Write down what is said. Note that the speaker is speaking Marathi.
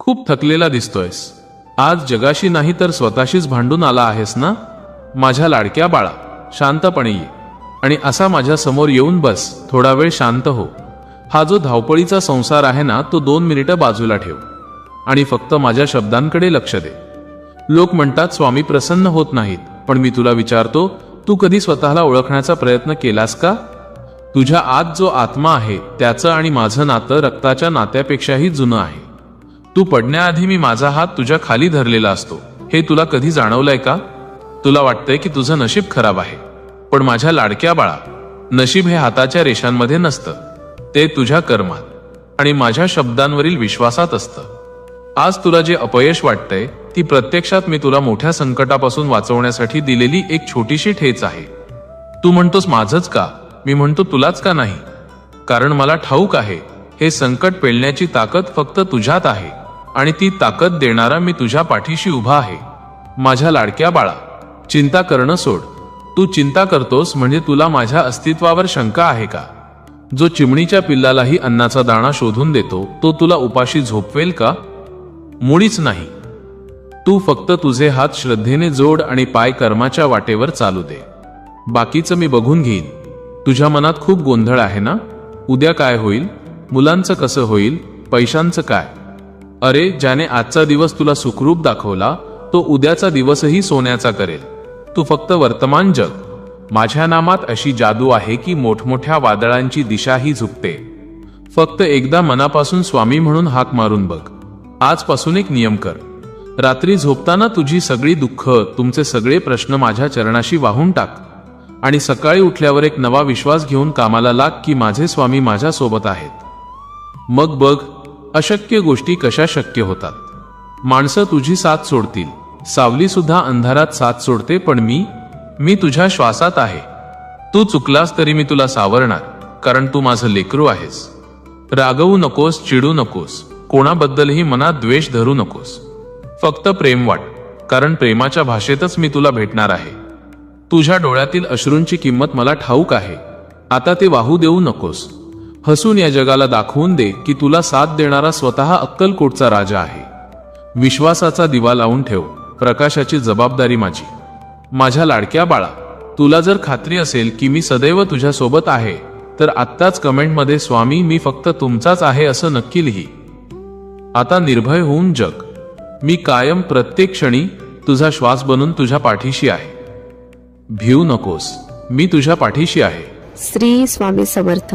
खूप थकलेला दिसतोयस. आज जगाशी नाही तर स्वतःशीच भांडून आला आहेस ना? माझ्या लाडक्या बाळा, शांतपणे ये आणि असा माझ्या समोर येऊन बस. थोडा वेळ शांत हो. हा जो धावपळीचा संसार आहे ना, तो 2 मिनिटं बाजूला ठेव आणि फक्त माझ्या शब्दांकडे लक्ष दे. लोक म्हणतात स्वामी प्रसन्न होत नाहीत, पण मी तुला विचारतो, तू कधी स्वतःला ओळखण्याचा प्रयत्न केलास का? तुझ्या आत जो आत्मा आहे त्याचं आणि माझं नातं रक्ताच्या नात्यापेक्षाही जुनं आहे. तू पडण्याआधी मी माझा हात तुझ्या खाली धरलेला असतो, हे तुला कधी जाणवलंय का? तुला वाटतंय की तुझं नशीब खराब आहे, पण माझ्या लाडक्या बाळा, नशीब हे हाताच्या रेषांमध्ये नसतं. ते तुझ्या कर्मात आणि माझ्या शब्दांवरील विश्वासात असतं. आज तुला जे अपयश वाटतंय ती प्रत्यक्षात मी तुला मोठ्या संकटापासून वाचवण्यासाठी दिलेली एक छोटीशी ठेच आहे. तू म्हणतोस माझंच का? मी म्हणतो तुलाच का नाही? कारण मला ठाऊक आहे हे संकट पेलण्याची ताकद फक्त तुझ्यात आहे आणि ती ताकद देणारा मी तुझ्या पाठीशी उभा आहे. माझ्या लाडक्या बाळा, चिंता करणं सोड. तू चिंता करतोस म्हणजे तुला माझ्या अस्तित्वावर शंका आहे का? जो चिमणीच्या पिल्लालाही अन्नाचा दाणा शोधून देतो, तो तुला उपाशी झोपवेल का? मुळीच नाही. तू फक्त तुझे हात श्रद्धेने जोड आणि पाय कर्माच्या वाटेवर चालू दे. बाकीचं मी बघून घेईन. तुझ्या मनात खूप गोंधळ आहे ना? उद्या काय होईल? मुलांचं कसं होईल? पैशांचं काय? अरे, ज्याने आजचा दिवस तुला सुखरूप दाखवला तो उद्याचा दिवसही सोन्याचा करेल. तू फक्त वर्तमान जग. माझ्या नामात अशी जादू आहे की मोठमोठ्या वादळांची दिशाही झुकते. फक्त एकदा मनापासून स्वामी म्हणून हाक मारून बघ. आजपासून एक नियम कर. रात्री झोपताना तुझी सगळी दुःख, तुमचे सगळे प्रश्न माझ्या चरणाशी वाहून टाक आणि सकाळी उठल्यावर एक नवा विश्वास घेऊन कामाला लाग की माझे स्वामी माझ्या सोबत आहेत. मग बघ, अशक्य गोष्टी कशा शक्य होतात. माणसं तुझी साथ सोडतील, सावली सुद्धा अंधारात साथ सोडते, पण मी तुझ्या श्वासात आहे. तू चुकलास तरी मी तुला सावरणार, कारण तू माझं लेकरू आहेस. रागवू नकोस, चिडू नकोस, कोणाबद्दलही मनात द्वेष धरू नकोस. फक्त प्रेम वाट, कारण प्रेमाच्या भाषेतच मी तुला भेटणार आहे. तुझ्या डोळ्यातील अश्रूंची किंमत मला ठाऊक आहे. आता ते वाहू देऊ नकोस. हसून या जगाला दाखवून दे की तुला साथ देणारा स्वतः अक्कलकोटचा राजा आहे. विश्वासाचा दिवा लावून ठेव. प्रकाशाची जबाबदारी माझी. माझ्या लाडक्या बाळा, तुला जर खात्री असेल की मी सदैव तुझ्या सोबत आहे, तर आत्ताच कमेंटमध्ये स्वामी मी फक्त तुमचाच आहे असं नक्की लिही. आता निर्भय होऊन जग. मी कायम प्रत्येक क्षणी तुझा श्वास बनून तुझ्या पाठीशी आहे. भिवू नकोस, मी तुझ्या पाठीशी आहे. श्री स्वामी समर्थ.